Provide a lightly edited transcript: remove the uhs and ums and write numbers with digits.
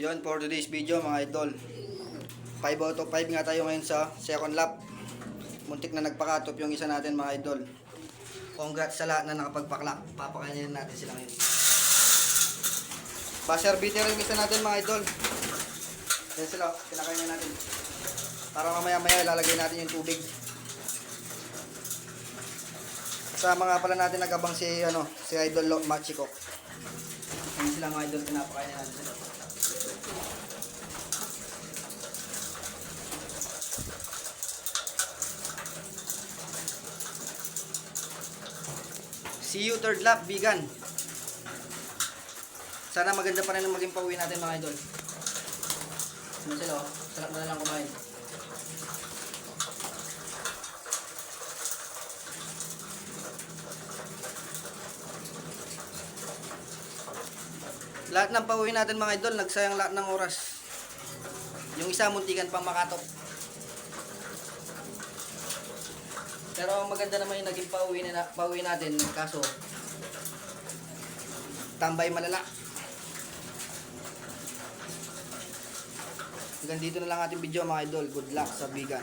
Yun for today's video mga idol. 5 out of 5 nga tayo ngayon sa second lap. Muntik na nagpakatop yung isa natin mga idol. Congrats sa lahat na nakapagpaklak. Papakainin natin sila ngayon. Basher beater yung isa natin mga idol. Yan sila, kinakainin natin. Para mamaya-maya ilalagay natin yung tubig. Kasama nga pala natin nagabang si Idol Machiko. Yan sila mga idol, pinapakainin natin sila. See you third lap, vegan. Sana maganda pa rin ang maging pauwi natin mga idol. Ano sila oh, sarap na lang kumain. Lahat ng pauwi natin mga idol, nagsayang lahat ng oras. Yung isa muntikan pang makatop. Pero maganda naman yung naging pauwi natin, kaso tambay malala. Hanggang dito na lang ating video mga idol. Good luck sa vegan.